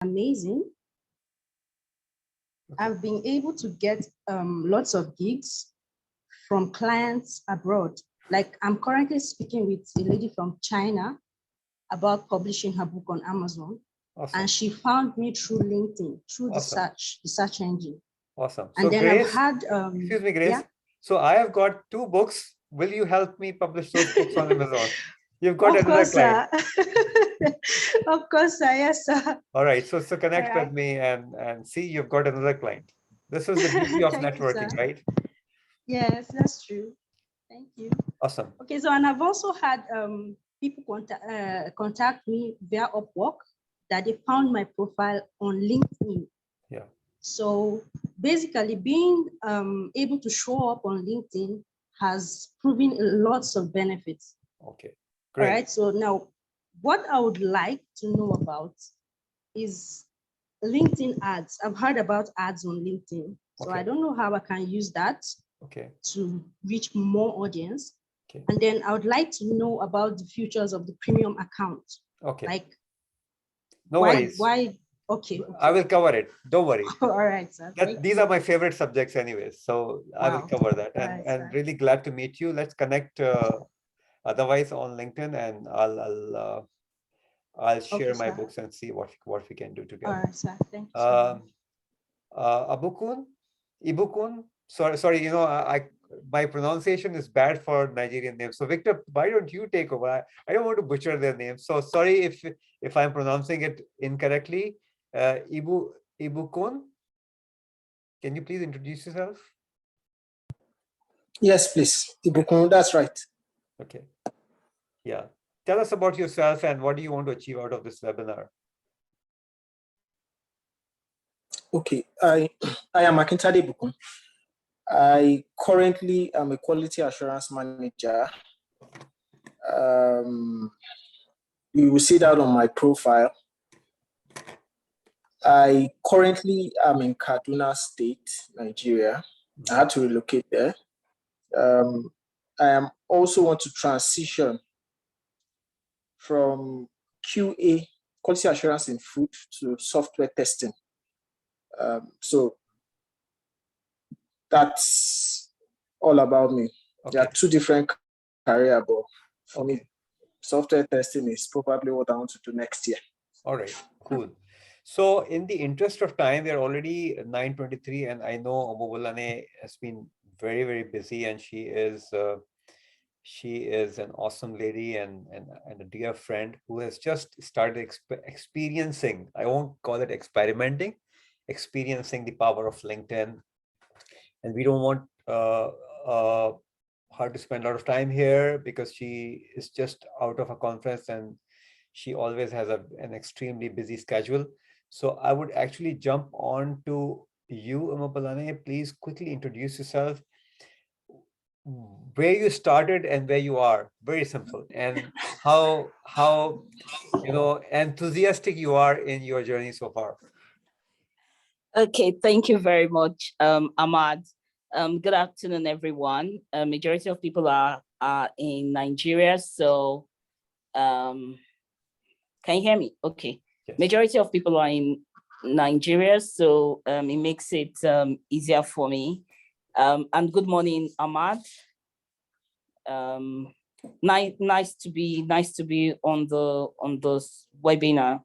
amazing. Okay. I've been able to get lots of gigs from clients abroad. Like I'm currently speaking with a lady from China about publishing her book on Amazon. Awesome. And she found me through LinkedIn, through Awesome. the search engine. Awesome. And So then Grace, I've had, excuse me, Grace. yeah. So I have got 2 books. Will you help me publish those books on Amazon? You've got Of another course, client. Of course, sir. Yes, sir. All right. So connect All right. with me and see you've got another client. This is the beauty of Thank you, networking, sir. right? Yes, that's true. Thank you. Awesome. Okay, so and I've also had people contact me via Upwork that they found my profile on LinkedIn. Yeah. So basically being able to show up on LinkedIn has proven lots of benefits. Okay, great. All right, so now what I would like to know about is LinkedIn ads. I've heard about ads on LinkedIn. So Okay. I don't know how I can use that Okay. to reach more audience. Okay. And then I would like to know about the features of the premium account. Okay. Like no worries. Okay. I will cover it. Don't worry. All right, sir. These are my favorite subjects anyways. So I will cover that. And really glad to meet you. Let's connect otherwise on LinkedIn, and I'll share my books and see what we can do together. All right, sir. Thank you so much. Ibukun. Sorry, you know, my pronunciation is bad for Nigerian names. So Victor, why don't you take over? I don't want to butcher their names. So sorry if I'm pronouncing it incorrectly. Ibukun, can you please introduce yourself? Yes, please. Ibukun, that's right. Okay. Yeah. Tell us about yourself and what do you want to achieve out of this webinar? Okay, I am Akintade Ibukun. I currently am a quality assurance manager. You will see that on my profile. I currently am in Kaduna State, Nigeria. I had to relocate there. I am also want to transition from QA, quality assurance in food, to software testing. So that's all about me. Okay. There are 2 different careers, but for me, software testing is probably what I want to do next year. All right, cool. So in the interest of time, we are already 9:23, and I know Omobulane has been very, very busy, and she is an awesome lady and a dear friend who has just started experiencing, I won't call it experimenting, experiencing the power of LinkedIn. And we don't want her to spend a lot of time here because she is just out of a conference and she always has an extremely busy schedule. So I would actually jump on to you, Omobulane. Please quickly introduce yourself, where you started and where you are. Very simple. And how enthusiastic you are in your journey so far. Okay, thank you very much, Ahmad. Good afternoon, everyone. Majority of people are in Nigeria, so can you hear me? Okay. Yes. Majority of people are in Nigeria, so it makes it easier for me. And good morning, Ahmad. Nice to be on this webinar.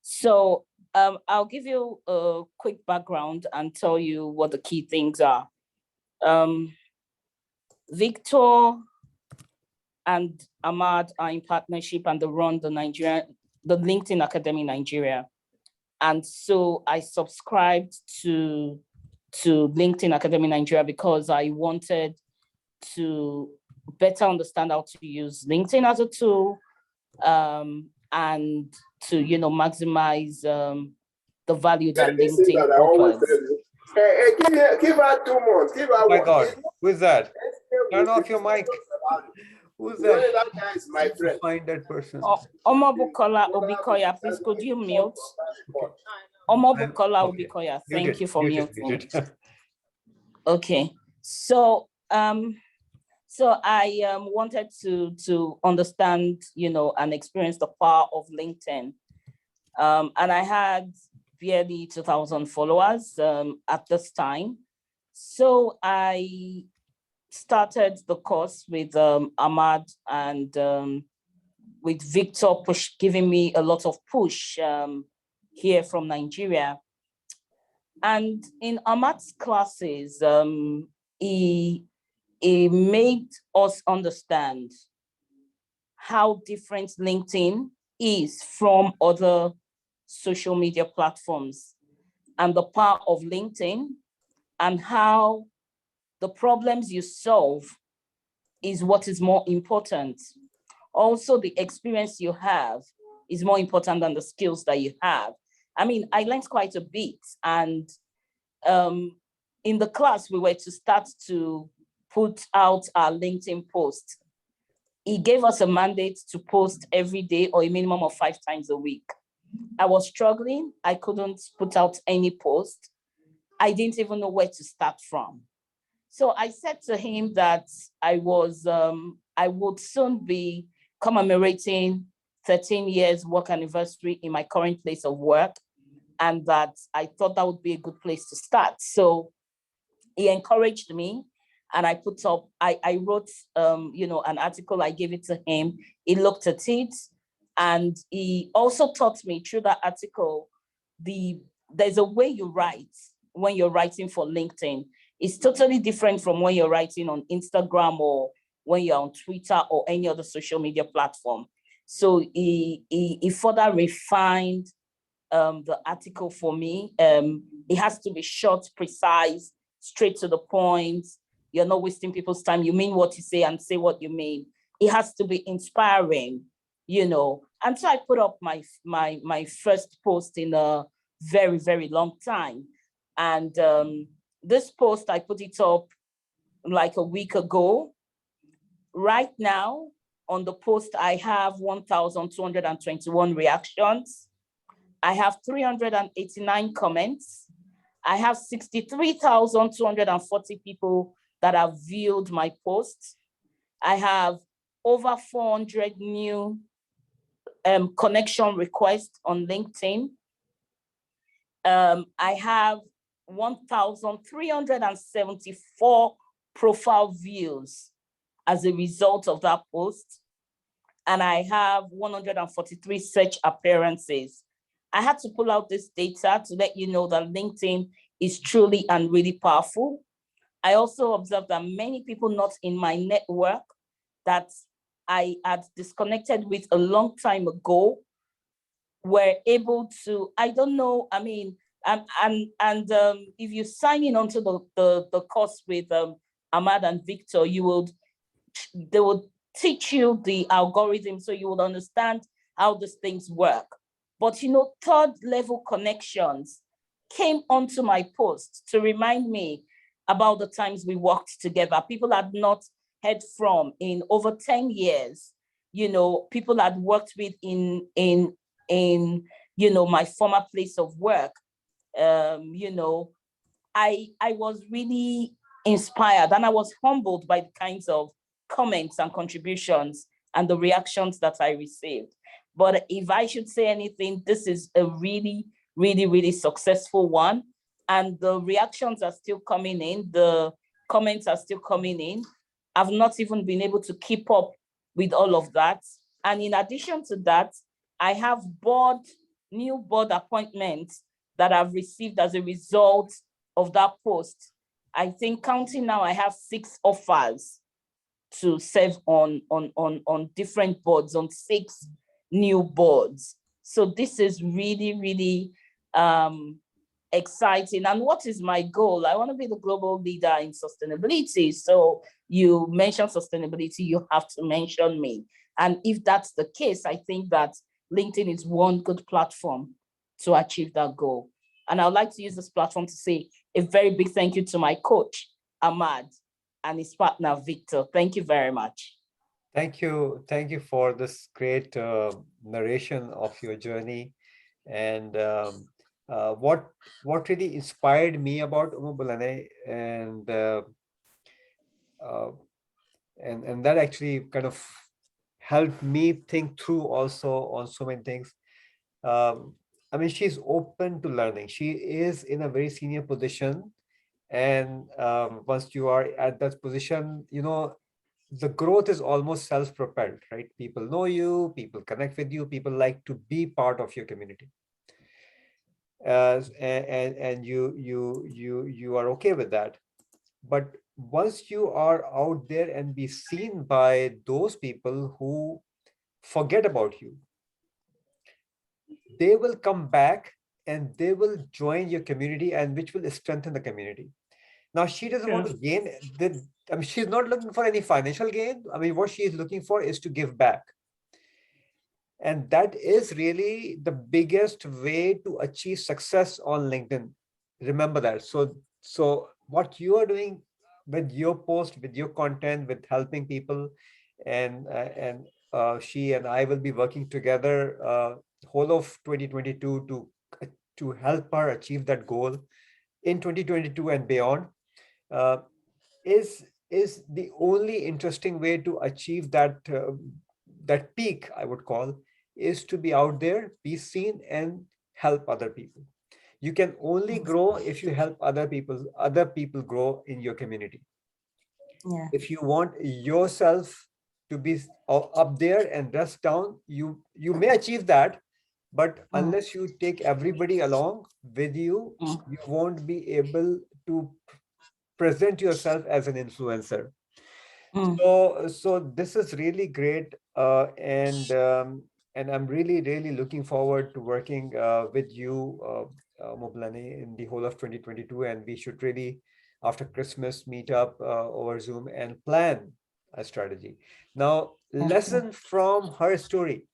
So I'll give you a quick background and tell you what the key things are. Victor and Ahmad are in partnership and they run the LinkedIn Academy Nigeria. And so I subscribed to LinkedIn Academy Nigeria because I wanted to better understand how to use LinkedIn as a tool and to, maximize the value that LinkedIn offers. Hey, give her 2 months. Give her oh my God, who is that? Turn off your mic. Who's that? That guy is my friend. Find that person. Omobukola Obikoya, please could you mute? Okay. Omobukola Obikoya, thank you for muting. Okay, so I wanted to understand, and experience the power of LinkedIn. And I had barely 2,000 followers at this time. So I started the course with Ahmad and with Victor giving me a lot of push here from Nigeria. And in Ahmad's classes, he made us understand how different LinkedIn is from other social media platforms and the power of LinkedIn and how the problems you solve is what is more important. Also, the experience you have is more important than the skills that you have. I mean, I learned quite a bit, and in the class, we were to start to put out our LinkedIn post. He gave us a mandate to post every day or a minimum of 5 times a week. I was struggling. I couldn't put out any post. I didn't even know where to start from. So I said to him that I would soon be commemorating 13 years work anniversary in my current place of work, and that I thought that would be a good place to start. So he encouraged me, and I wrote, an article. I gave it to him. He looked at it, and he also taught me through that article, there's a way you write when you're writing for LinkedIn. It's totally different from when you're writing on Instagram or when you're on Twitter or any other social media platform. So he further refined the article for me. It has to be short, precise, straight to the point. You're not wasting people's time. You mean what you say and say what you mean. It has to be inspiring, And so I put up my first post in a very, very long time. And this post, I put it up like a week ago. Right now, on the post, I have 1,221 reactions. I have 389 comments. I have 63,240 people that have viewed my posts. I have over 400 new connection requests on LinkedIn. I have 1,374 profile views as a result of that post. And I have 143 search appearances. I had to pull out this data to let you know that LinkedIn is truly and really powerful. I also observed that many people not in my network that I had disconnected with a long time ago were able to, I don't know, I mean, if you sign in onto the course with Ahmad and Victor, they would teach you the algorithm so you would understand how these things work. But third level connections came onto my post to remind me about the times we worked together. People had not heard from in over 10 years. People had worked with in my former place of work. I was really inspired, and I was humbled by the kinds of comments and contributions and the reactions that I received. But if I should say anything, this is a really, really, really successful one. And the reactions are still coming in. The comments are still coming in. I've not even been able to keep up with all of that. And in addition to that, I have new board appointments that I've received as a result of that post. I think counting now, I have 6 offers to serve on different boards, on 6 new boards. So this is really, really exciting. And what is my goal? I want to be the global leader in sustainability. So you mention sustainability, you have to mention me. And if that's the case, I think that LinkedIn is one good platform to achieve that goal. And I would like to use this platform to say a very big thank you to my coach, Ahmad, and his partner, Victor. Thank you very much. Thank you. Thank you for this great narration of your journey. And what really inspired me about Umubulane, and that actually kind of helped me think through also on so many things. I mean, she's open to learning. She is in a very senior position. And once you are at that position, you know, the growth is almost self-propelled, right? People know you, people connect with you, people like to be part of your community. And you are okay with that. But once you are out there and be seen by those people who forget about you, they will come back and they will join your community, and which will strengthen the community. Now, she doesn't want to gain I mean, she's not looking for any financial gain. I mean, what she is looking for is to give back. And that is really the biggest way to achieve success on LinkedIn. Remember that. So what you are doing with your post, with your content, with helping people, and she and I will be working together whole of 2022 to help her achieve that goal in 2022 and beyond. Uh, is the only interesting way to achieve that peak, I would call, is to be out there, be seen, and help other people. You can only grow if you help other people grow in your community. Yeah. If you want yourself to be up there and rest down, you may achieve that, but unless you take everybody along with you, you won't be able to present yourself as an influencer. So this is really great, and I'm really looking forward to working with you, Moblane, in the whole of 2022, and we should really, after Christmas, meet up over Zoom and plan a strategy. Now, lesson from her story.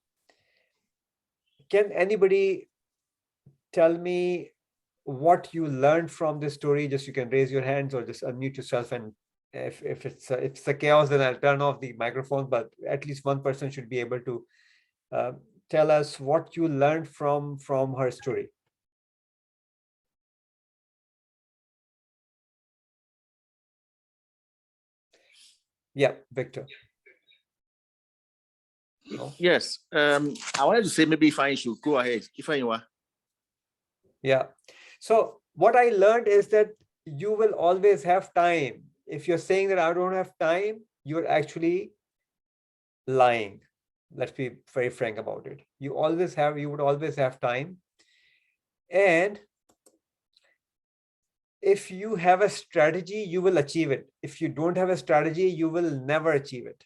Can anybody tell me what you learned from this story? Just you can raise your hands or just unmute yourself, and if it's a chaos, then I'll turn off the microphone, but at least one person should be able to tell us what you learned from her story. Yeah, Victor. No? Yes. I wanted to say maybe if I should go ahead. If I were. Yeah. So what I learned is that you will always have time. If you're saying that I don't have time, you're actually lying. Let's be very frank about it. You would always have time. And if you have a strategy, you will achieve it. If you don't have a strategy, you will never achieve it.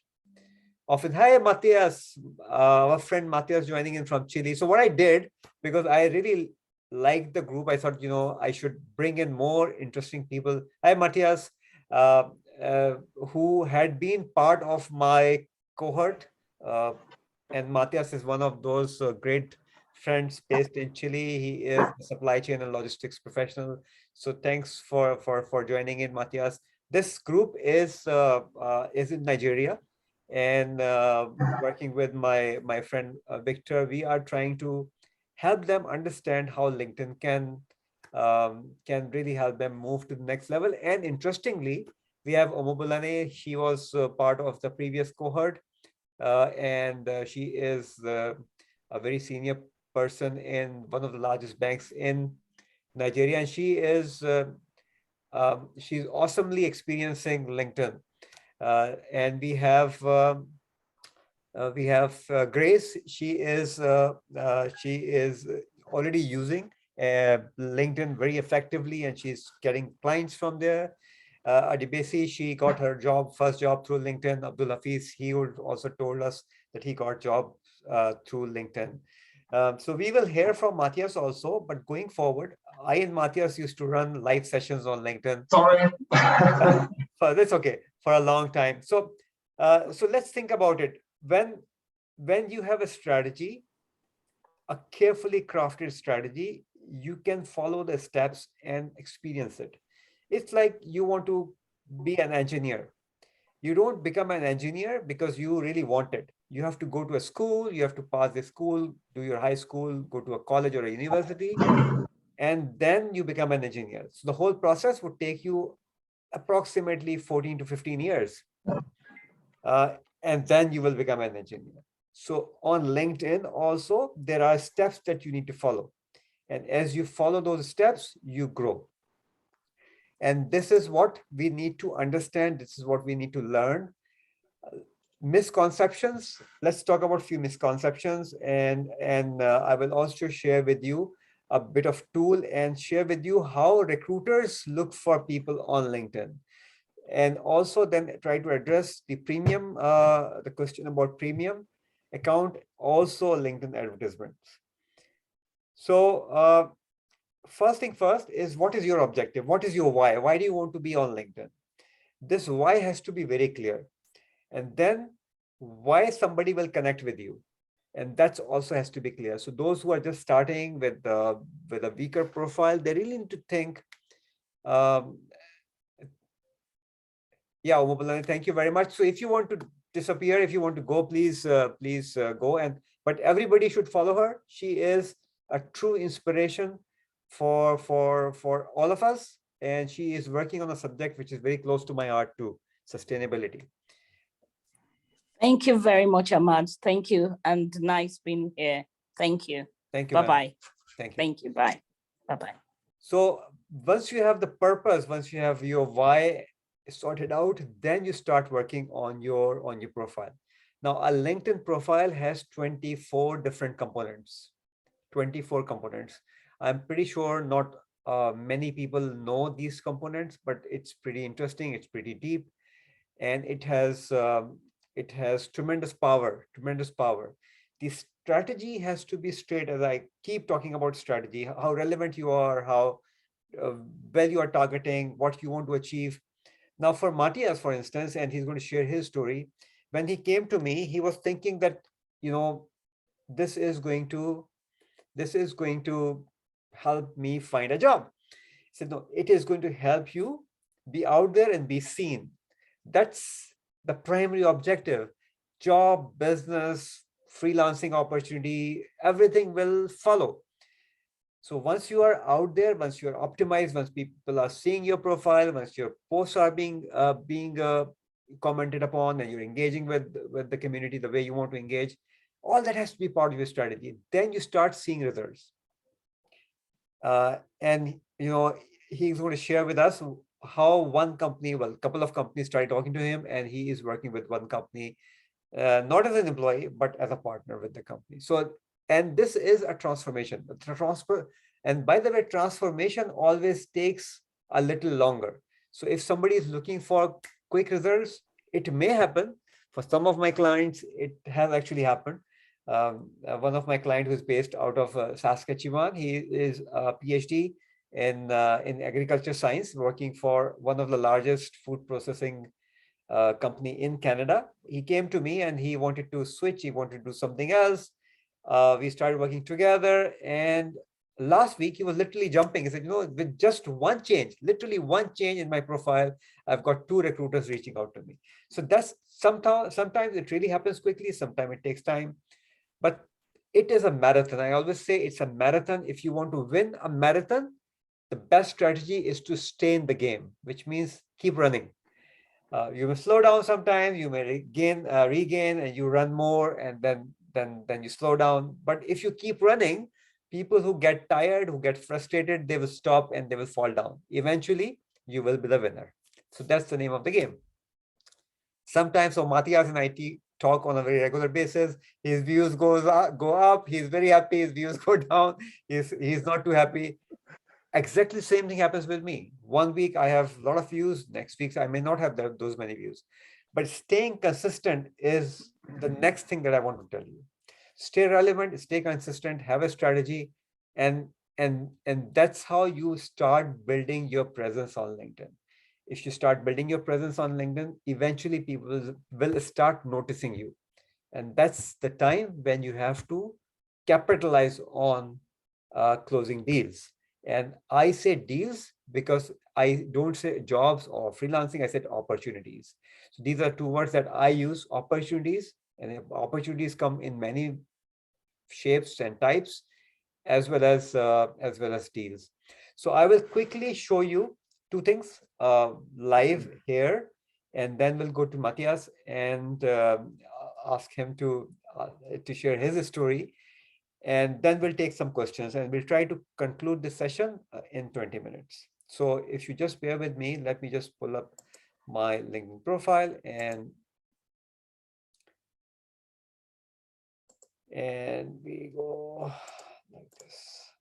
Often, hi, Matthias, our friend Matthias joining in from Chile. So what I did, because I really liked the group, I thought, I should bring in more interesting people. Hi, Matthias, who had been part of my cohort. And Matthias is one of those great friends based in Chile. He is a supply chain and logistics professional. So thanks for joining in, Matthias. This group is in Nigeria, and working with my friend Victor, we are trying to help them understand how LinkedIn can really help them move to the next level. And interestingly, we have Omobulane. She was part of the previous cohort, and she is a very senior person in one of the largest banks in Nigeria, and she's awesomely experiencing LinkedIn. And we have Grace. She is already using LinkedIn very effectively, and she's getting clients from there. Adibesi, she got her first job through LinkedIn. Abdul Hafiz, he also told us that he got job through LinkedIn. So we will hear from Matthias also, but going forward, I and Matthias used to run live sessions on LinkedIn. Sorry. That's okay, for a long time. So let's think about it. When you have a strategy, a carefully crafted strategy, you can follow the steps and experience it. It's like you want to be an engineer. You don't become an engineer because you really want it. You have to go to a school, you have to pass the school, do your high school, go to a college or a university, and then you become an engineer. So the whole process would take you approximately 14 to 15 years. And then you will become an engineer. So on LinkedIn also, there are steps that you need to follow. And as you follow those steps, you grow. And this is what we need to understand. This is what we need to learn. Misconceptions. Let's talk about a few misconceptions, and I will also share with you a bit of tool and share with you how recruiters look for people on LinkedIn, and also then try to address the premium, the question about premium account, also LinkedIn advertisements. So first thing first is, what is your objective? What is your why? Why do you want to be on LinkedIn? This why has to be very clear. And then why somebody will connect with you. And that also has to be clear. So those who are just starting with a weaker profile, they really need to think. Yeah, Umupalani, thank you very much. So if you want to disappear, if you want to go, please go. But everybody should follow her. She is a true inspiration for all of us, and she is working on a subject which is very close to my heart too: sustainability. Thank you very much, Ahmad. Thank you, and nice being here. Thank you. Thank you. Bye-bye. Thank you. Thank you. Bye. Bye-bye. So once you have the purpose, once you have your why sorted out, then you start working on your profile. Now, a LinkedIn profile has 24 different components. 24 components. I'm pretty sure not many people know these components, but it's pretty interesting. It's pretty deep, and it has tremendous power. Tremendous power. The strategy has to be straight. As I keep talking about strategy, how relevant you are, how well you are targeting, what you want to achieve. Now, for Matthias, for instance, and he's going to share his story. When he came to me, he was thinking that, this is going to help me find a job. He said, no, it is going to help you be out there and be seen. That's the primary objective. Job, business, freelancing opportunity, everything will follow. So once you are out there, once you are optimized, once people are seeing your profile, once your posts are being commented upon, and you're engaging with the community the way you want to engage, all that has to be part of your strategy. Then you start seeing results. And he's going to share with us how one company, well, a couple of companies started talking to him, and he is working with one company, not as an employee, but as a partner with the company. So, and this is a transformation. And by the way, transformation always takes a little longer. So if somebody is looking for quick results, it may happen. For some of my clients, it has actually happened. One of my clients who is based out of Saskatchewan, he is a PhD in agriculture science, working for one of the largest food processing company in Canada. He came to me and he wanted to switch. He wanted to do something else. We started working together, and last week he was literally jumping. He said, with just one change, literally one change in my profile, I've got 2 recruiters reaching out to me. So that's sometimes it really happens quickly. Sometimes it takes time, but it is a marathon. I always say it's a marathon. If you want to win a marathon, the best strategy is to stay in the game, which means keep running. You may slow down sometimes, you may regain, and you run more, and then you slow down. But if you keep running, people who get tired, who get frustrated, they will stop and they will fall down. Eventually, you will be the winner. So that's the name of the game. Sometimes, so Matthias and I talk on a very regular basis. His views go up. He's very happy. His views go down. He's not too happy. Exactly the same thing happens with me. One week I have a lot of views. Next week I may not have those many views. But staying consistent is the next thing that I want to tell you. Stay relevant, stay consistent, have a strategy, and that's how you start building your presence on LinkedIn. If you start building your presence on LinkedIn, eventually people will start noticing you. And that's the time when you have to capitalize on closing deals. And I say deals because I don't say jobs or freelancing, I said opportunities. So these are 2 words that I use: opportunities. And opportunities come in many shapes and types, as well as deals. So I will quickly show you 2 things live here, and then we'll go to Matthias and ask him to share his story. And then we'll take some questions and we'll try to conclude this session in 20 minutes. So if you just bear with me, let me just pull up my LinkedIn profile and we go like this.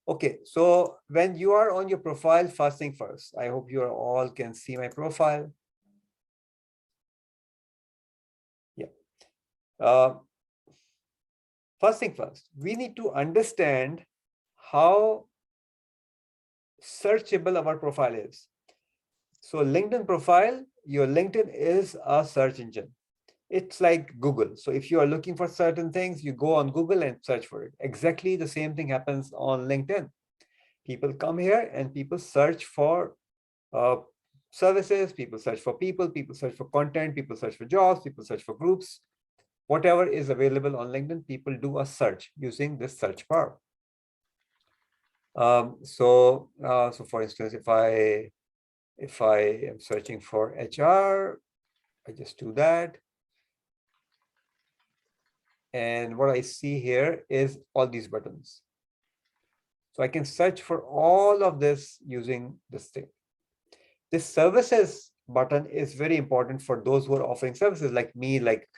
Okay, so when you are on your profile, first thing first, I hope you all can see my profile. Yeah. First thing first, we need to understand how searchable our profile is. So LinkedIn profile, your LinkedIn is a search engine. It's like Google. So if you are looking for certain things, you go on Google and search for it. Exactly the same thing happens on LinkedIn. People come here and people search for services, people search for people search for content, people search for jobs, people search for groups. Whatever is available on LinkedIn, people do a search using this search bar. So for instance, if I am searching for HR, I just do that. And what I see here is all these buttons. So I can search for all of this using this thing. This services button is very important for those who are offering services like me, like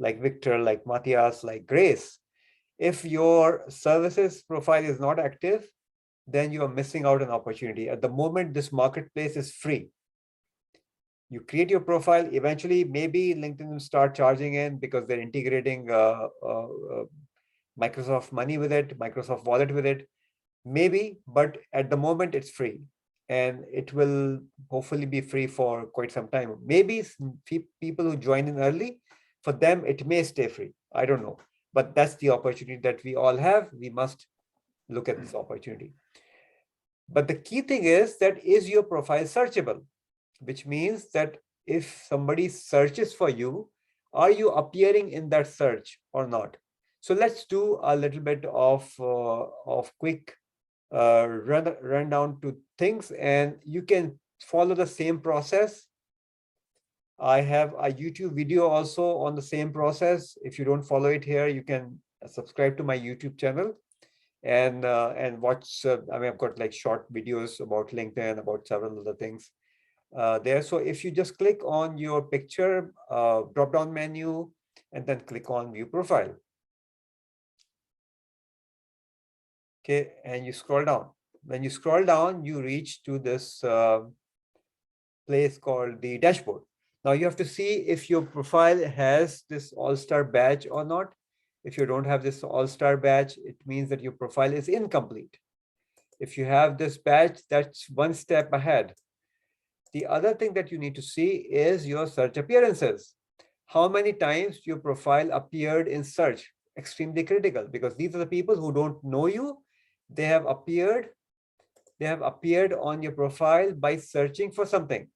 Victor, like Matthias, like Grace. If your services profile is not active, then you are missing out an opportunity. At the moment, this marketplace is free. You create your profile, eventually maybe LinkedIn will start charging in because they're integrating Microsoft money with it, Microsoft wallet with it, maybe, but at the moment it's free and it will hopefully be free for quite some time. Maybe people who join in early, for them, it may stay free. I don't know, but that's the opportunity that we all have. We must look at this opportunity. But the key thing is that is your profile searchable? Which means that if somebody searches for you, are you appearing in that search or not? So let's do a little bit of quick rundown to things, and you can follow the same process. I have a YouTube video also on the same process. If you don't follow it here, you can subscribe to my YouTube channel and watch. I mean, I've got like short videos about LinkedIn, about several other things there. So if you just click on your picture drop-down menu and then click on view profile. Okay, and you scroll down. When you scroll down, you reach to this place called the dashboard. Now you have to see if your profile has this all-star badge or not. If you don't have this all-star badge, it means that your profile is incomplete. If you have this badge, that's one step ahead. The other thing that you need to see is your search appearances. How many times your profile appeared in search? Extremely critical, because these are the people who don't know you. They have appeared on your profile by searching for something.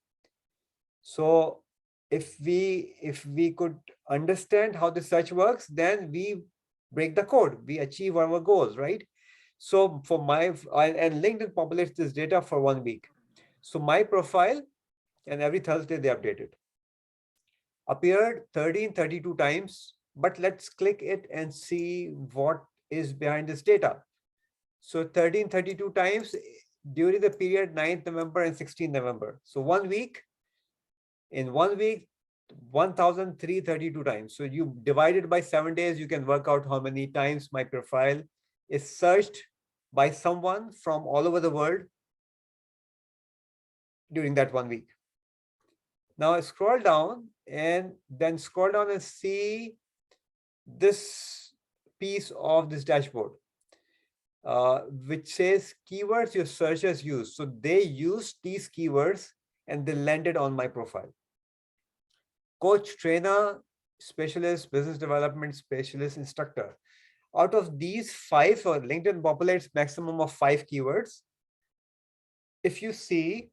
So if we could understand how the search works, then we break the code, we achieve our goals, right? So for and LinkedIn populates this data for 1 week. So my profile, and every Thursday they update it, appeared 1332 times, but let's click it and see what is behind this data. So 1332 times during the period 9th November and 16th November. So 1 week, in 1 week, 1332 times. So you divide it by 7 days, you can work out how many times my profile is searched by someone from all over the world during that 1 week. Now scroll down and then scroll down and see this piece of this dashboard, which says keywords your searchers use. So they used these keywords and they landed on my profile. Coach, trainer, specialist, business development specialist, instructor. Out of these 5, so LinkedIn populates maximum of 5 keywords. If you see,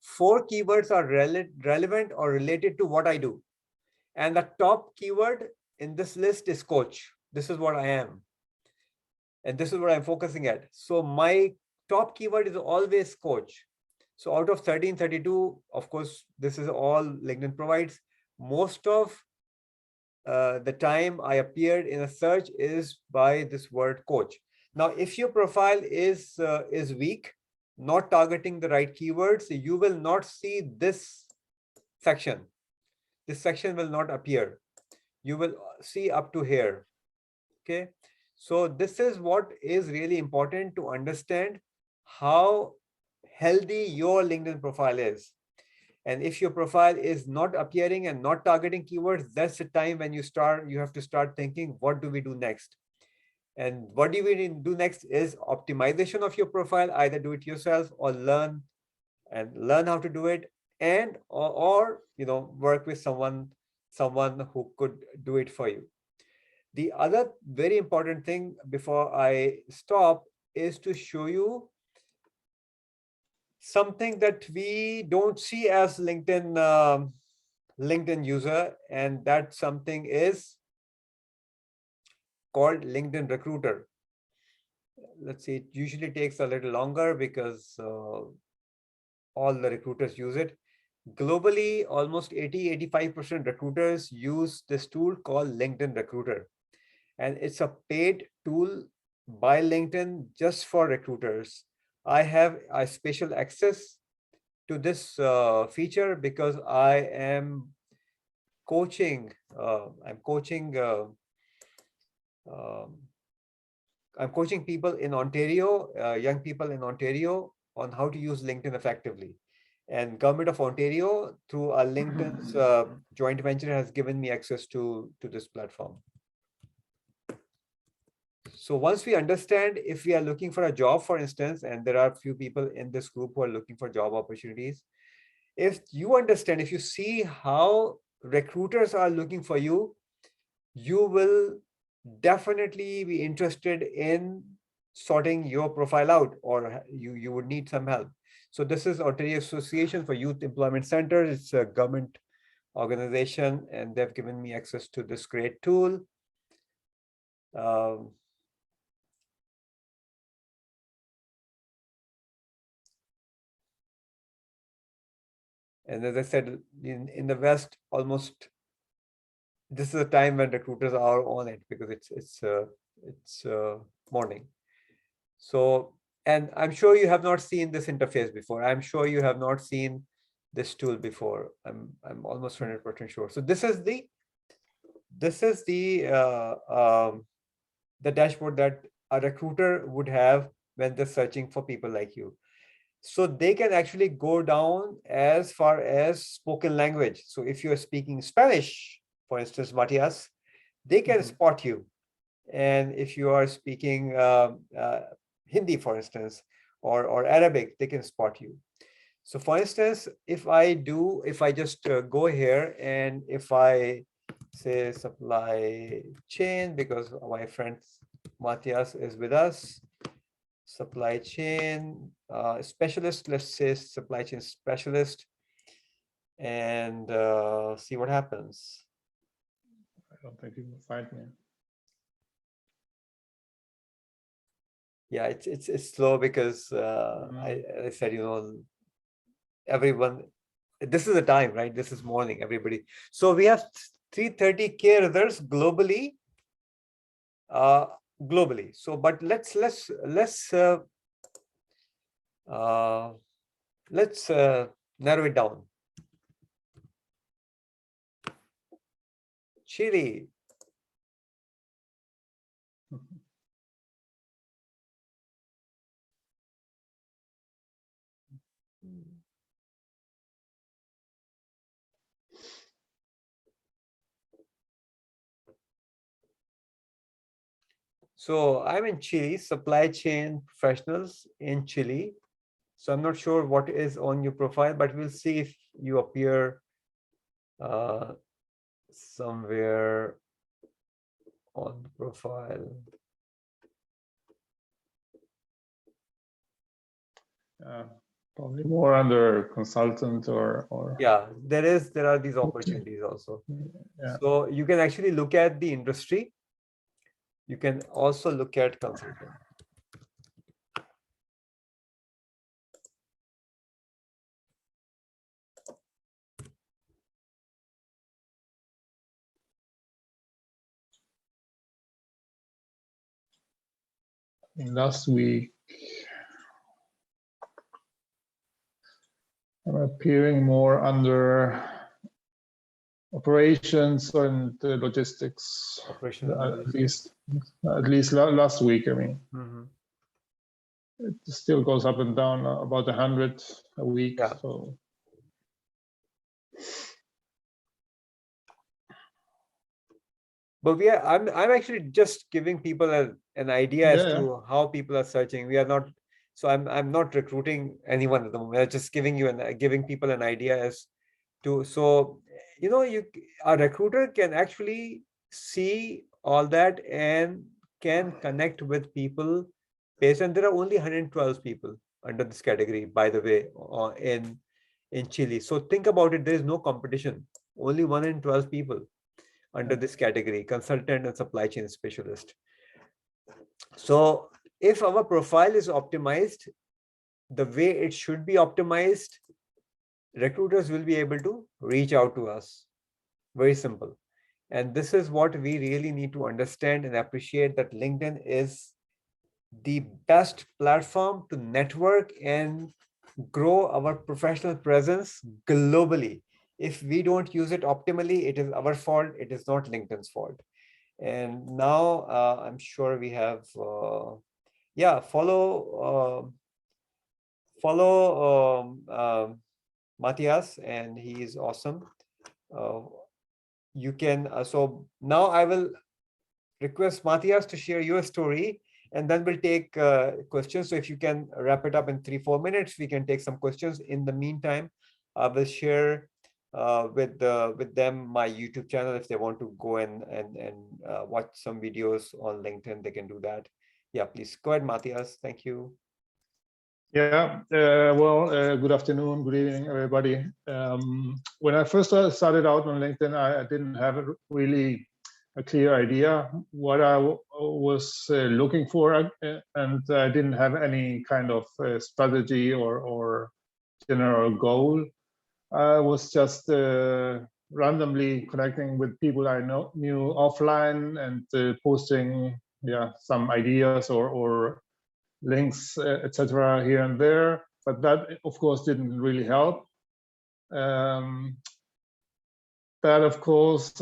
4 keywords are relevant or related to what I do. And the top keyword in this list is coach. This is what I am. And this is what I'm focusing at. So my top keyword is always coach. So out of 1332, of course, this is all LinkedIn provides. Most of the time I appeared in a search is by this word coach. Now, if your profile is weak, not targeting the right keywords, you will not see this section. This section will not appear. You will see up to here. Okay. So this is what is really important to understand how healthy your LinkedIn profile is. And if your profile is not appearing and not targeting keywords, that's the time when you have to start thinking, what do we do next? And what do we do next is optimization of your profile, either do it yourself or learn how to do it, and or work with someone who could do it for you. The other very important thing before I stop is to show you something that we don't see as LinkedIn user, and that something is called LinkedIn Recruiter. Let's see, it usually takes a little longer because all the recruiters use it. Globally, almost 80-85% recruiters use this tool called LinkedIn Recruiter. And it's a paid tool by LinkedIn just for recruiters. I have a special access to this feature because I am coaching. I'm coaching people in Ontario, young people in Ontario, on how to use LinkedIn effectively. And Government of Ontario, through a LinkedIn's joint venture, has given me access to this platform. So once we understand, if we are looking for a job, for instance, and there are a few people in this group who are looking for job opportunities, if you understand, if you see how recruiters are looking for you, you will definitely be interested in sorting your profile out, or you would need some help. So this is Ontario Association for Youth Employment Centers. It's a government organization, and they've given me access to this great tool. And as I said, in the West, almost this is a time when recruiters are on it because it's morning. So, and I'm sure you have not seen this interface before. I'm sure you have not seen this tool before. I'm almost 100% sure. So this is the dashboard that a recruiter would have when they're searching for people like you. So they can actually go down as far as spoken language. So if you're speaking Spanish, for instance, Matias, they can spot you. And if you are speaking Hindi, for instance, or Arabic, they can spot you. So for instance, if I just go here and if I say supply chain, because my friend Matias is with us, supply chain specialist, let's say supply chain specialist, and see what happens. I don't think you will find me. Yeah, it's slow because I said, everyone, this is the time, right? This is morning, everybody. So we have 330K results globally. So, but let's narrow it down. Chile. So I'm in Chile, supply chain professionals in Chile. So I'm not sure what is on your profile, but we'll see if you appear somewhere on the profile. Probably more under consultant or yeah, there are these opportunities also. Yeah. So you can actually look at the industry. You can also look at consultant. last week, I'm appearing more under operations and logistics. Operational At logistics. least last week. I mean, Mhm. it still goes up and down, about 100 a week. Yeah. So But I'm actually just giving people an idea as to how people are searching. We are not, so I'm not recruiting anyone at the moment. I'm just giving people an idea as to, so a recruiter can actually see all that and can connect with people based on, there are only 112 people under this category, by the way, in Chile. So think about it, there is no competition, only 1 in 12 people under this category, consultant and supply chain specialist. So if our profile is optimized the way it should be optimized, recruiters will be able to reach out to us. Very simple. And this is what we really need to understand and appreciate, that LinkedIn is the best platform to network and grow our professional presence globally. If we don't use it optimally, it is our fault. It is not LinkedIn's fault. And now I'm sure we have, follow Matthias, and he is awesome. You can, so now I will request Matthias to share your story, and then we'll take questions. So if you can wrap it up in 3-4 minutes, we can take some questions. In the meantime, I will share with them my YouTube channel. If they want to go and watch some videos on LinkedIn, they can do that. Yeah, please go ahead, Matthias. Thank you. yeah, good afternoon, good evening, everybody. When I first started out on LinkedIn, I didn't have really a clear idea what I was looking for, and I didn't have any kind of strategy or general goal. I was just randomly connecting with people I knew offline and posting some ideas or links, etc. here and there, but that of course didn't really help. That of course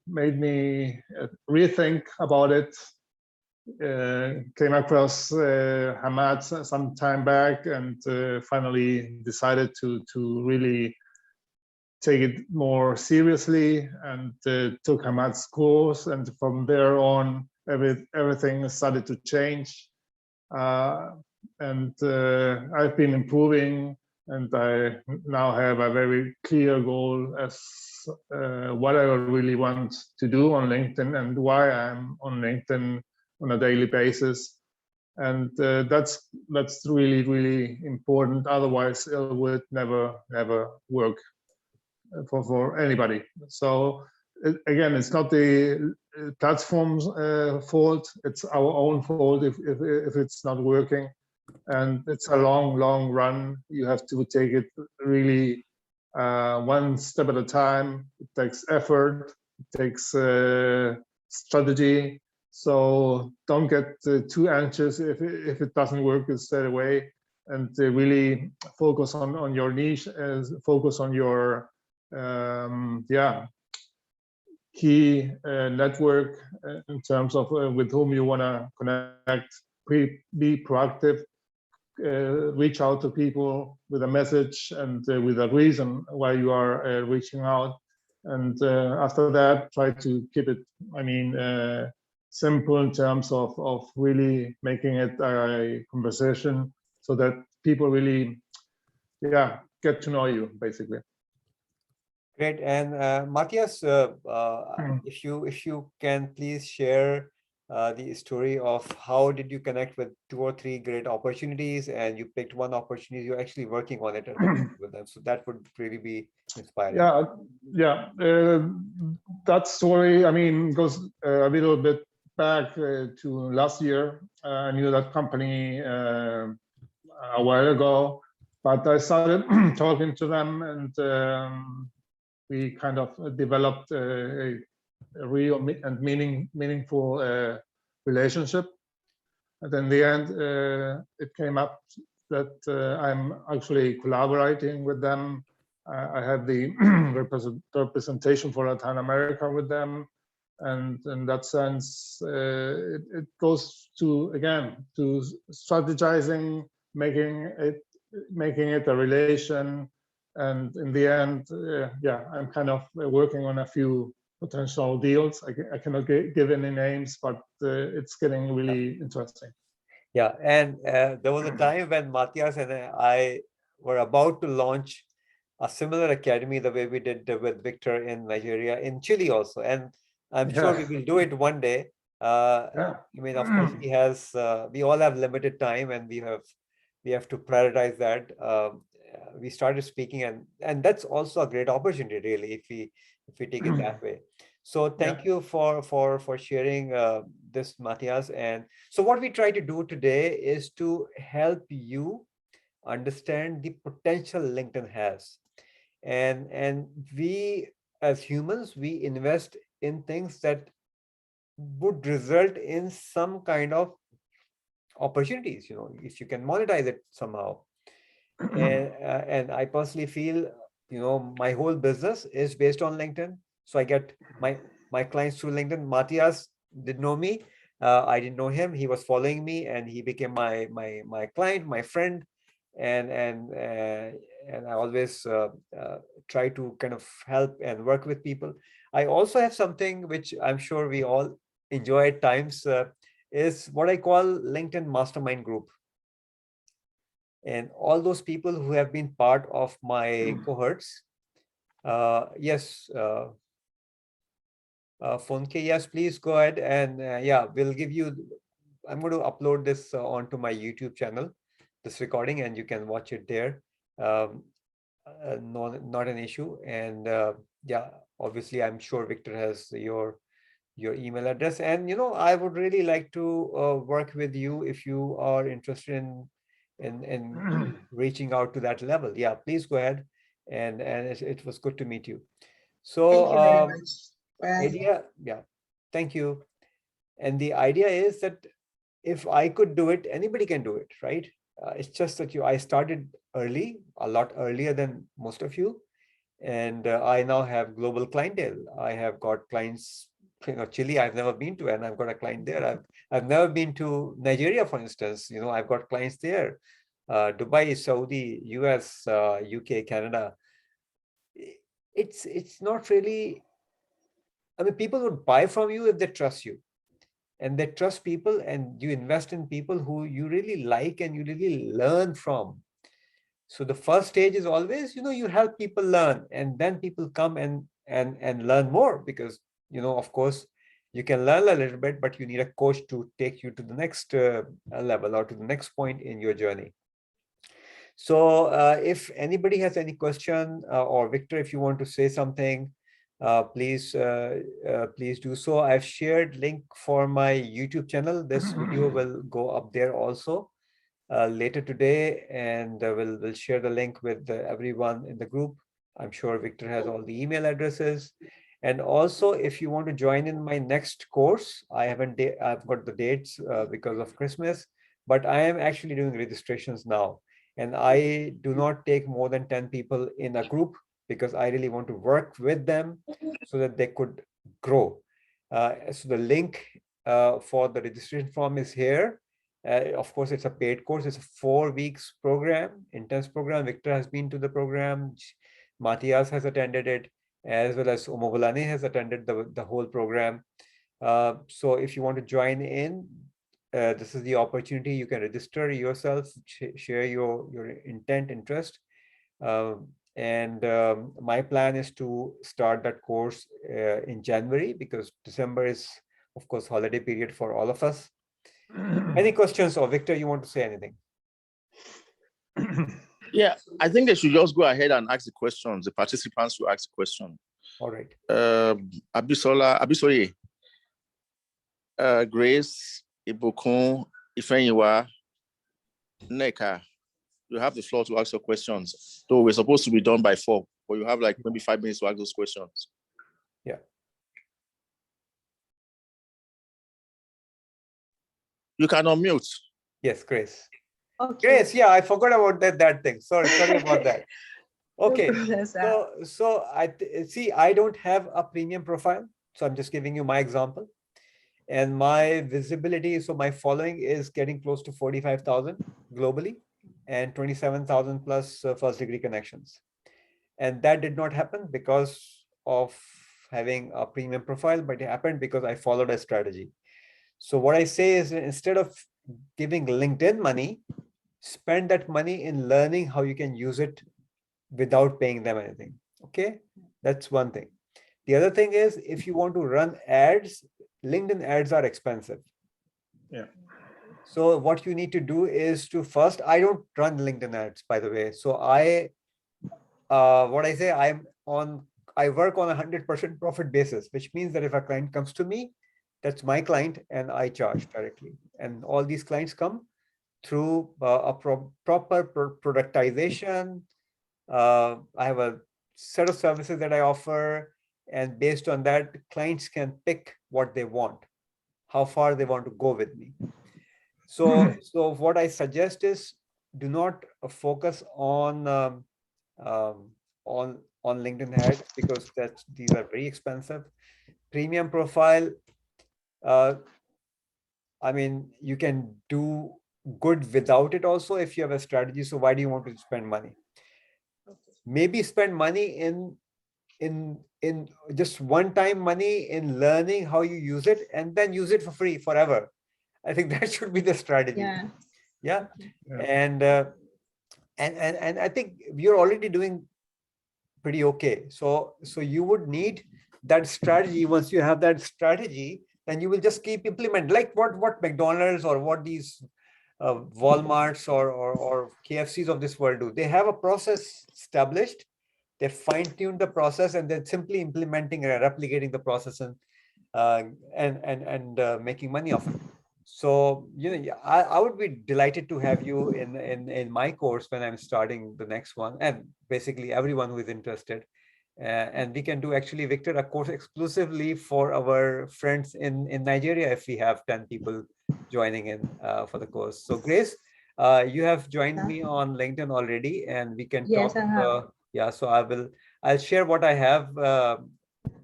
made me rethink about it. Came across Hamad some time back, and finally decided to really take it more seriously, and took Hamad's course, and from there on everything started to change. And I've been improving, and I now have a very clear goal as what I really want to do on LinkedIn and why I'm on LinkedIn on a daily basis. And that's really, really important. Otherwise, it would never work for anybody. So again, it's not the platform's fault. It's our own fault if it's not working. And it's a long run. You have to take it really one step at a time. It takes effort. It takes strategy. So don't get too anxious if it doesn't work straight away, and really focus on your niche, focus on your key network in terms of with whom you want to connect. Be proactive, reach out to people with a message and with a reason why you are reaching out. And after that, try to keep it, simple in terms of really making it a conversation, so that people really get to know you, basically. Great. And Matthias, if you can please share the story of how did you connect with 2 or 3 great opportunities, and you picked one opportunity, you're actually working on it with them. So that would really be inspiring. That story, goes a little bit back to last year. I knew that company a while ago, but I started talking to them, and we kind of developed a real and meaningful relationship. And in the end, it came up that I'm actually collaborating with them. I had the representation for Latin America with them. And in that sense, it goes to, again, to strategizing, making it a relation. And in the end, yeah, I'm kind of working on a few potential deals. I cannot give any names, but it's getting really interesting. Yeah, and there was a time when Matthias and I were about to launch a similar academy the way we did with Victor in Nigeria, in Chile also. And I'm sure we will do it one day. Yeah. I mean, of course, he has. We all have limited time, and we have to prioritize that. We started speaking, and that's also a great opportunity, really, if we take it that way. So thank you for sharing this, Matthias. And so what we try to do today is to help you understand the potential LinkedIn has. And we, as humans, we invest in things that would result in some kind of opportunities, if you can monetize it somehow. And I personally feel, my whole business is based on LinkedIn. So I get my clients through LinkedIn. Matthias didn't know me. I didn't know him. He was following me, and he became my client, my friend. And I always try to kind of help and work with people. I also have something which I'm sure we all enjoy at times, is what I call LinkedIn Mastermind Group. And all those people who have been part of my cohorts. Yes, Fonke, yes, please go ahead. And yeah, we'll give you, I'm going to upload this onto my YouTube channel, this recording, and you can watch it there. Not an issue. And yeah, obviously, I'm sure Victor has your email address. And, I would really like to work with you if you are interested in reaching out to that level. Yeah, please go ahead. And it was good to meet you. So Thank you very much. Bye. idea, yeah, thank you. And the idea is that if I could do it, anybody can do it, right? It's just that I started early, a lot earlier than most of you. And I now have global clientele. I have got clients, Chile I've never been to, and I've got a client there. I've never been to Nigeria, for instance. I've got clients there. Dubai, Saudi, US, UK, Canada. It's not really, I mean, people would buy from you if they trust you. And they trust people, and you invest in people who you really like and you really learn from. So the first stage is always, you help people learn, and then people come and learn more, because, of course, you can learn a little bit, but you need a coach to take you to the next level or to the next point in your journey. So if anybody has any question, or Victor, if you want to say something, please do so. I've shared link for my YouTube channel. This video will go up there also later today, and we'll share the link with everyone in the group. I'm sure Victor has all the email addresses. And also, if you want to join in my next course, I've got the dates because of Christmas, but I am actually doing registrations now. And I do not take more than 10 people in a group, because I really want to work with them so that they could grow. So the link for the registration form is here. Of course, it's a paid course. It's a 4 weeks program, intense program. Victor has been to the program. Matthias has attended it, as well as Omobulane has attended the whole program. So if you want to join in, this is the opportunity. You can register yourself, share your intent, interest. And my plan is to start that course in January, because December is, of course, holiday period for all of us. Any questions? Or Victor, you want to say anything? Yeah, I think they should just go ahead and ask the questions. The participants will ask the question. All right. Abisoye, Grace, Ibukun, Ifeanyiwa, Neka, you have the floor to ask your questions. Though we're supposed to be done by 4, but you have like maybe 5 minutes to ask those questions. Yeah. You can unmute. Yes, Grace. Okay. Grace, yeah, I forgot about that thing. Sorry about that. Okay. No problem, sir. So see, I don't have a premium profile. So I'm just giving you my example. And my visibility, so my following is getting close to 45,000 globally and 27,000 plus first degree connections. And that did not happen because of having a premium profile, but it happened because I followed a strategy. So what I say is, instead of giving LinkedIn money, spend that money in learning how you can use it without paying them anything. Okay, that's one thing. The other thing is, if you want to run ads, LinkedIn ads are expensive. Yeah. So what you need to do is to first, I don't run LinkedIn ads, by the way. So what I say, I work on 100% profit basis, which means that if a client comes to me, that's my client and I charge directly. And all these clients come through a proper productization. I have a set of services that I offer, and based on that, clients can pick what they want, how far they want to go with me. So what I suggest is, do not focus on LinkedIn ads, because these are very expensive. Premium profile, I mean, you can do good without it also if you have a strategy. So why do you want to spend money? Maybe spend money in just one-time money in learning how you use it, and then use it for free forever. I think that should be the strategy. Yeah. And I think you're already doing pretty okay. So you would need that strategy. Once you have that strategy, then you will just keep implement, like what McDonald's or what these Walmarts or KFCs of this world do. They have a process established. They fine-tuned the process, and they're simply implementing and replicating the process and making money off it. So, I would be delighted to have you in my course when I'm starting the next one, and basically everyone who is interested. And we can do, actually, Victor, a course exclusively for our friends in Nigeria, if we have 10 people joining in for the course. So Grace, you have joined me on LinkedIn already, and we can Yes, talk. I have. Yeah, so I'll share what I have,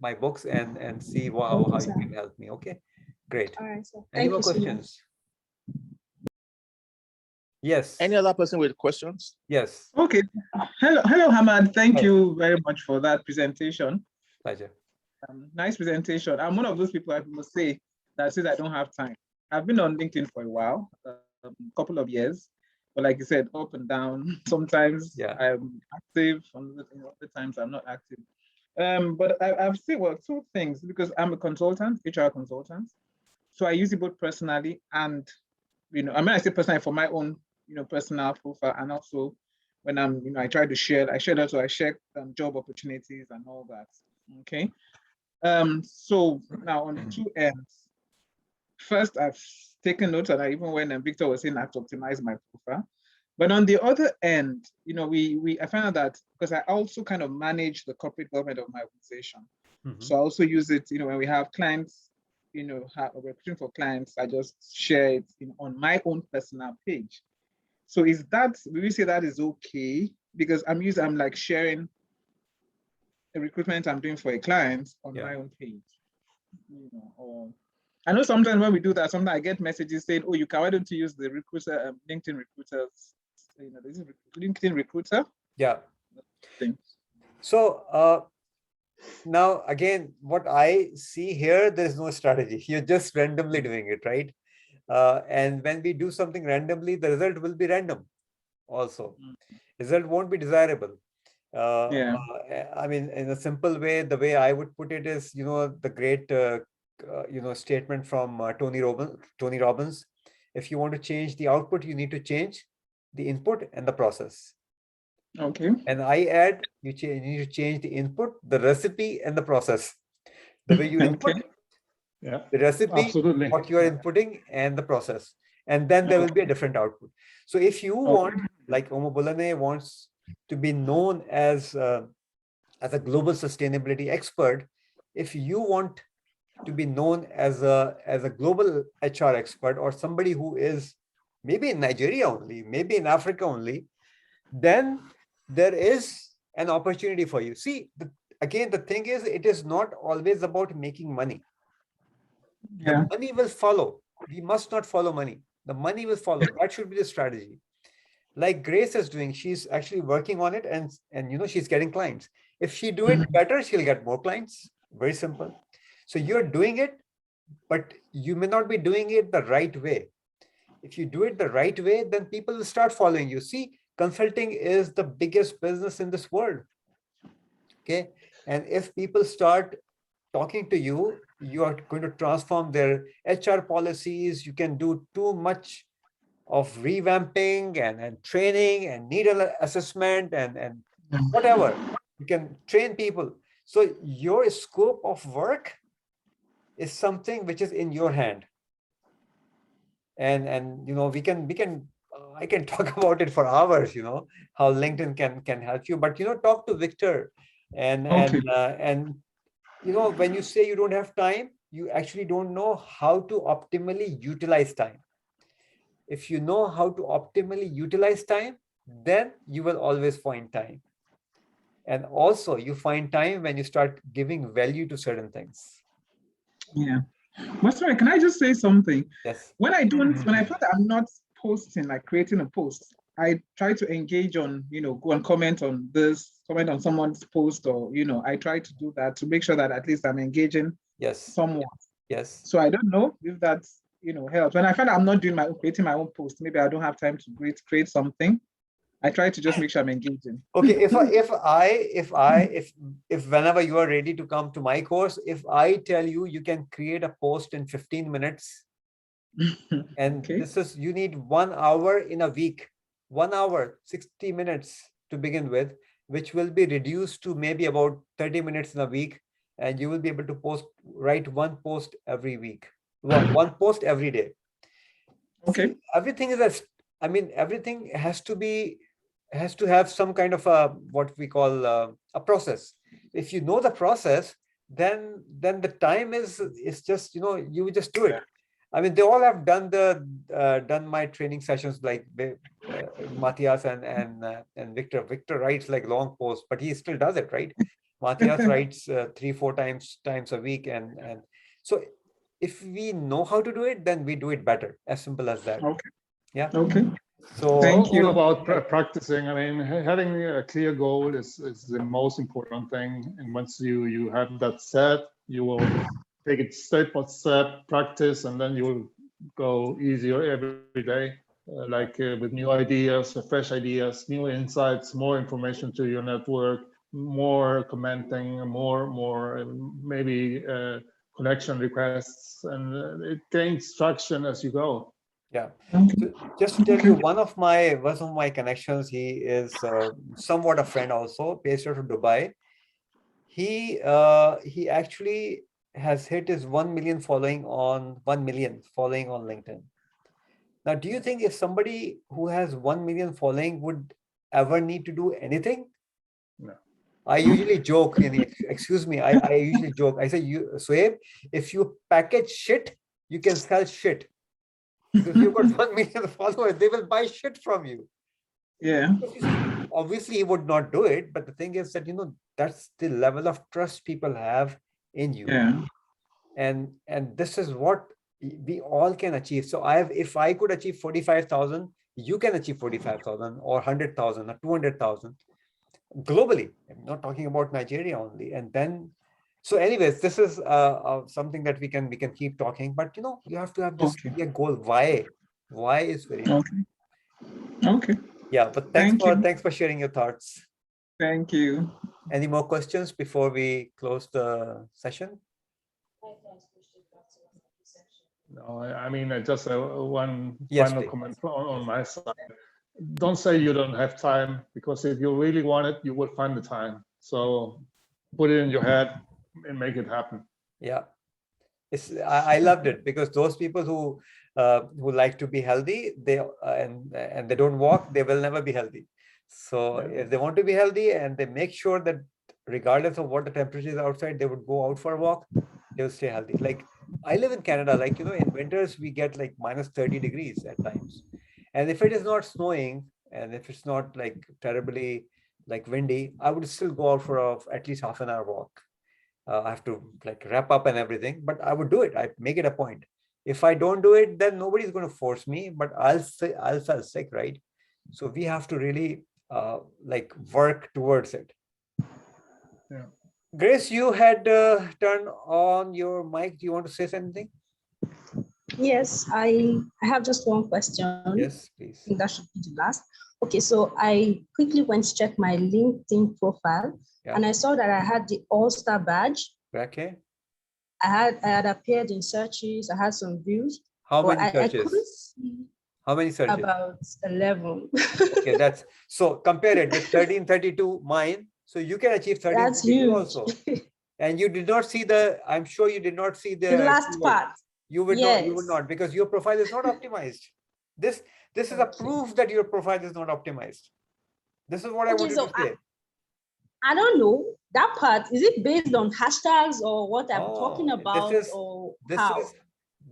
my books, and see how you can help me. Okay, great. All right, sir. Any Thank more you so much. questions? Yes. Any other person with questions? Yes. Okay. Hello, Hamad. Thank Hi. you very much for that presentation. Pleasure. Nice presentation. I'm one of those people I must say that says I don't have time. I've been on LinkedIn for a while, a couple of years, but like you said, up and down. Sometimes I'm active, other times I'm not active. But I've seen, well, two things, because I'm a consultant, HR consultant. So I use it both personally and, I say personally for my own, personal profile, and also when I'm, I try to share, I share job opportunities and all that. Okay. So now on the two ends, first I've taken notes, and even when Victor was saying I have to optimize my profile. But on the other end, I found out that, because I also kind of manage the corporate government of my organization. So I also use it, when we have clients, we're recruiting for clients, I just share it on my own personal page. So will you say that is okay? Because I'm like sharing a recruitment I'm doing for a client on my own page. Or I know sometimes when we do that, sometimes I get messages saying, "Oh, why don't you use the recruiter, LinkedIn recruiters? This is LinkedIn recruiter." Yeah. So now again, what I see here, there's no strategy. You're just randomly doing it, right? And when we do something randomly, the result will be random also. Result won't be desirable. I mean, in a simple way, the way I would put it is, the great, statement from Tony Robbins. If you want to change the output, you need to change the input and the process. Okay. And I add, you need to change the input, the recipe, and the process. The way you input, the recipe, absolutely, what you are inputting, and the process. And then there will be a different output. So if you want, like Omobulane wants to be known as a global sustainability expert, if you want to be known as a global HR expert, or somebody who is maybe in Nigeria only, maybe in Africa only, then there is an opportunity for you. See, again, the thing is, it is not always about making money. The money will follow. We must not follow money. The money will follow. That should be the strategy. Like Grace is doing, she's actually working on it, and she's getting clients. If she do it better, she'll get more clients. Very simple. So you're doing it, but you may not be doing it the right way. If you do it the right way, then people will start following you. See, consulting is the biggest business in this world. Okay. And if people start talking to you, you are going to transform their HR policies. You can do too much of revamping and training and needle assessment and whatever. You can train people. So your scope of work is something which is in your hand. And we can I can talk about it for hours, how LinkedIn can help you. But talk to Victor, and when you say you don't have time, you actually don't know how to optimally utilize time. If you know how to optimally utilize time, then you will always find time. And also you find time when you start giving value to certain things. Yeah. But sorry, can I just say something? Yes. When I find that I'm not posting, like creating a post, I try to engage on, go and comment on this, comment on someone's post, or, I try to do that to make sure that at least I'm engaging someone. Yes. So I don't know if that's, helps. When I find I'm not creating my own post, maybe I don't have time to create something, I try to just make sure I'm engaging. Okay, if whenever you are ready to come to my course, if I tell you you can create a post in 15 minutes, and this is, you need 1 hour in a week, 1 hour, 60 minutes to begin with, which will be reduced to maybe about 30 minutes in a week, and you will be able to write one post every week, one post every day. Okay. See, everything has to have some kind of a, what we call a process. If you know the process, then the time is just, you just do it. I mean, they all have done my training sessions, like Matthias and Victor. Victor writes like long posts, but he still does it, right? Matthias writes 3-4 times a week, and so if we know how to do it, then we do it better. As simple as that. Okay. Yeah. Okay. So thank you. All about practicing. I mean, having a clear goal is the most important thing. And once you have that set, you will take it step by step, practice, and then you will go easier every day. With new ideas, fresh ideas, new insights, more information to your network, more commenting, more maybe connection requests, and it gains traction as you go. Yeah. So just to tell you, one of my connections, he is somewhat a friend also, based out of Dubai. He actually has hit his 1 million following on LinkedIn. Now, do you think if somebody who has 1 million following would ever need to do anything? No. I usually joke, excuse me, I usually joke. I say, Suhaib, if you package shit, you can sell shit. If you've got 1 million followers, they will buy shit from you. Yeah. Obviously, he would not do it, but the thing is that, that's the level of trust people have in you. Yeah. And this is what we all can achieve. So if I could achieve 45,000, you can achieve 45,000 or 100,000 or 200,000 globally. I'm not talking about Nigeria only. And then, so anyways, this is something that we can keep talking, but you have to have this clear goal. Why is very important. Okay. Yeah, but thanks for sharing your thoughts. Thank you. Any more questions before we close the session? No, I mean, just one final comment on my side. Don't say you don't have time, because if you really want it, you will find the time. So put it in your head and make it happen. Yeah, I loved it, because those people who like to be healthy, and they don't walk, they will never be healthy. So if they want to be healthy and they make sure that regardless of what the temperature is outside, they would go out for a walk. They would stay healthy. Like I live in Canada, like, you know, in winters, we get like minus 30 degrees at times. And if it is not snowing and if it's not like terribly like windy, I would still go out for at least half an hour walk. I have to like wrap up and everything, but I would do it. I make it a point. If I don't do it, then nobody's going to force me, but I'll feel sick, right? So we have to really like work towards it. Yeah. Grace, you had turned on your mic. Do you want to say something? Yes, I have just one question. Yes, please. I think that should be the last. Okay, so I quickly went to check my LinkedIn profile, and I saw that I had the All-Star badge. Okay. I had appeared in searches. I had some views. How many searches? I couldn't see. How many searches? About 11. Okay, that's so compare it with 1332 mine. So you can achieve 1332 also. And you did not see I'm sure you did not see the last keyword. part. You would not, because your profile is not optimized. This is a proof that your profile is not optimized. This is what I wanted to say. I don't know that part. Is it based on hashtags or what I'm talking about?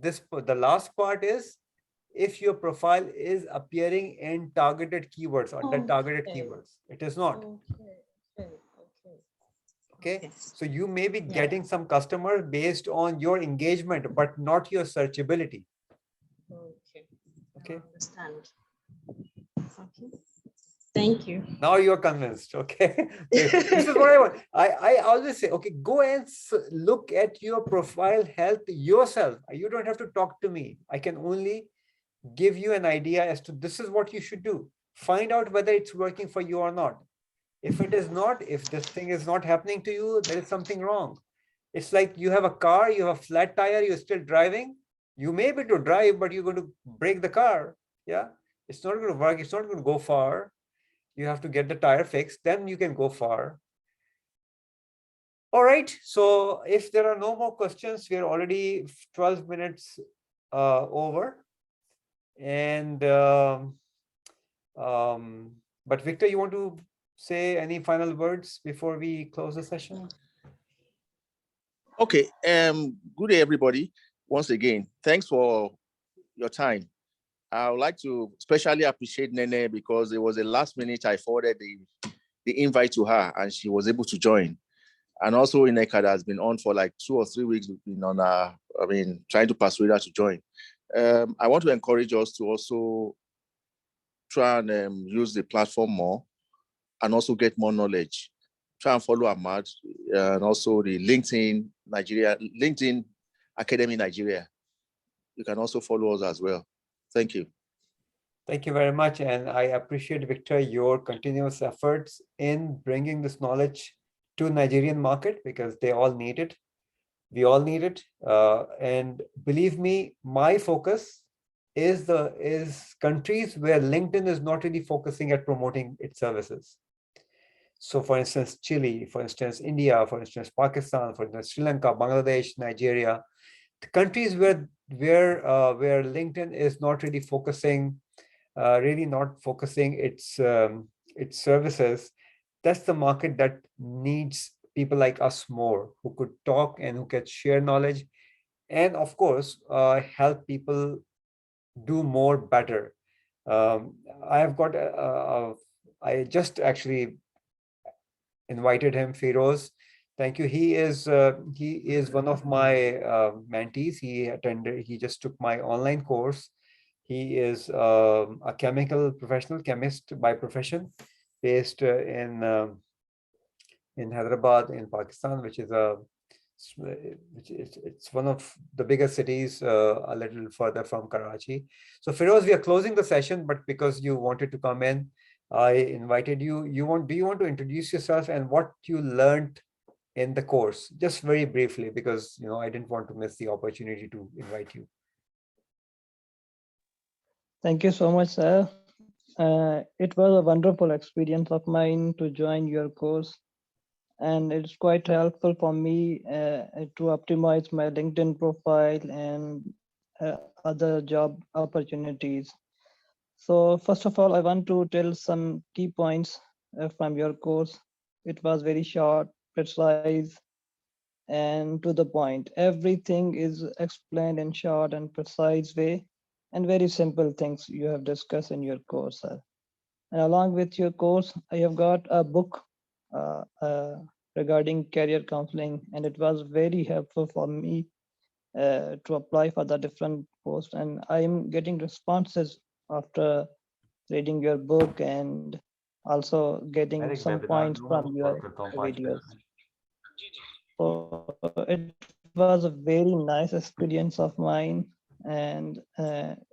The last part is if your profile is appearing in targeted keywords or the targeted keywords. It is not. Okay. So you may be getting some customers based on your engagement, but not your searchability. Okay. I understand. Okay. Thank you. Now you're convinced. Okay. This is what I want. I always say, okay, go and look at your profile health yourself. You don't have to talk to me. I can only give you an idea as to this is what you should do. Find out whether it's working for you or not. If it is not, if this thing is not happening to you, there is something wrong. It's like you have a car, you have a flat tire, you're still driving. You may be able to drive, but you're going to break the car. Yeah, it's not going to work. It's not going to go far. You have to get the tire fixed, then you can go far. All right. So if there are no more questions, we are already 12 minutes over. And but Victor, you want to say any final words before we close the session? Okay. Good day, everybody. Once again, thanks for your time. I would like to especially appreciate Nene because it was the last minute I forwarded the invite to her and she was able to join. And also Ineka that has been on for like 2 or 3 weeks. We've been on trying to persuade her to join. I want to encourage us to also try and use the platform more and also get more knowledge. Try and follow Ahmad and also the LinkedIn Academy Nigeria. You can also follow us as well. Thank you. Thank you very much. And I appreciate, Victor, your continuous efforts in bringing this knowledge to Nigerian market because they all need it. We all need it. And believe me, my focus is countries where LinkedIn is not really focusing at promoting its services. So for instance, Chile, for instance, India, for instance, Pakistan, for instance, Sri Lanka, Bangladesh, Nigeria, the countries where LinkedIn is not really focusing, its services. That's the market that needs people like us more, who could talk and who can share knowledge, and of course help people do more better. I have got I just actually invited him, Firoz. Thank you. He is one of my mentees. He just took my online course. He is a professional chemist by profession, based in Hyderabad in Pakistan, which is it's one of the biggest cities a little further from Karachi. So Firoz, we are closing the session, but because you wanted to come in, I invited you. Do you want to introduce yourself and what you learned in the course, just very briefly, because I didn't want to miss the opportunity to invite you. Thank you so much, sir. It was a wonderful experience of mine to join your course, and it's quite helpful for me to optimize my LinkedIn profile and other job opportunities. So first of all, I want to tell some key points from your course. It was very short precise, and to the point. Everything is explained in short and precise way, and very simple things you have discussed in your course, sir. And along with your course, I have got a book uh, uh, regarding career counseling, and it was very helpful for me to apply for the different posts. And I'm getting responses after reading your book and also getting some points from your videos. So it was a very nice experience of mine, and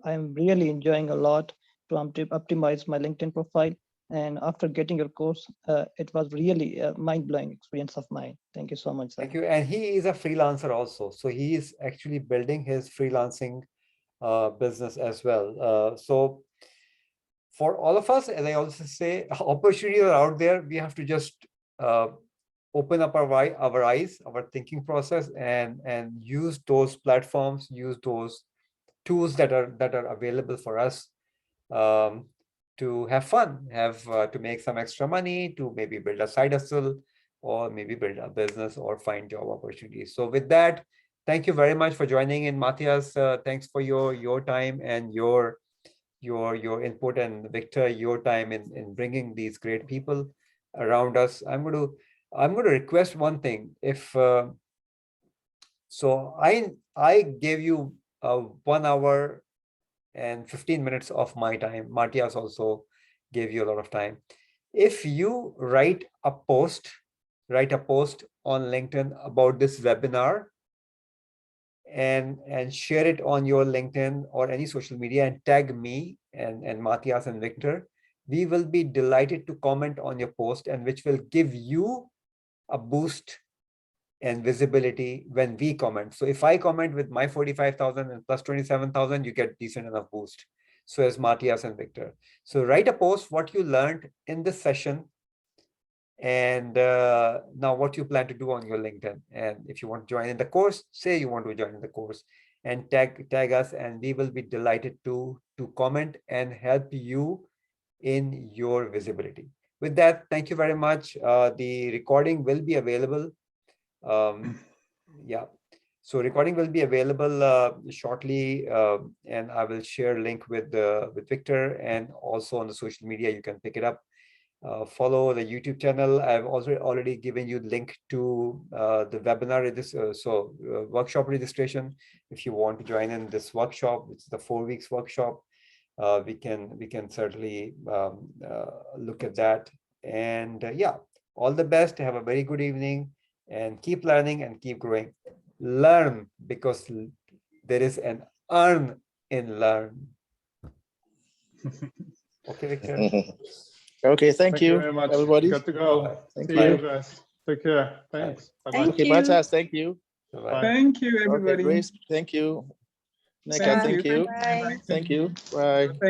I'm really enjoying a lot to optimize my LinkedIn profile. And after getting your course, it was really a mind-blowing experience of mine. Thank you so much, sir. Thank you. And he is a freelancer also. So he is actually building his freelancing business as well. So for all of us, as I also say, opportunities are out there. We have to just open up our eyes, our thinking process, and use those platforms, use those tools that are available for us to have fun, to make some extra money, to maybe build a side hustle, or maybe build a business or find job opportunities. So with that, thank you very much for joining in, Matthias. Thanks for your time and your input, and Victor, your time in bringing these great people around us. I'm going to request one thing. If so, I gave you 1 hour and 15 minutes of my time. Matthias also gave you a lot of time. If you write a post on LinkedIn about this webinar and share it on your LinkedIn or any social media and tag me and Matthias and Victor, we will be delighted to comment on your post, and which will give you a boost and visibility when we comment. So if I comment with my 45,000 and plus 27,000, you get decent enough boost. So as Matthias and Victor. So write a post what you learned in this session, and now what you plan to do on your LinkedIn. And if you want to join in the course, say you want to join in the course, and tag us, and we will be delighted to comment and help you in your visibility. With that, thank you very much. The recording will be available. Yeah, so recording will be available shortly, and I will share a link with Victor, and also on the social media you can pick it up. Follow the YouTube channel. I've also already given you the link to the webinar, workshop registration. If you want to join in this workshop, it's the 4 weeks workshop. We can certainly look at that. And yeah, all the best. Have a very good evening, and keep learning and keep growing. Learn, because there is an earn in learn. Okay, Victor. Okay, thank you very much, everybody. Got to go. Thank See you guys. Take care. Thanks. Bye-bye. Okay, Matthias, thank you. Bye-bye. Thank you, everybody. Okay, Grace, thank you. Neka, Thank thank you. Bye. Thank you. Bye. Thank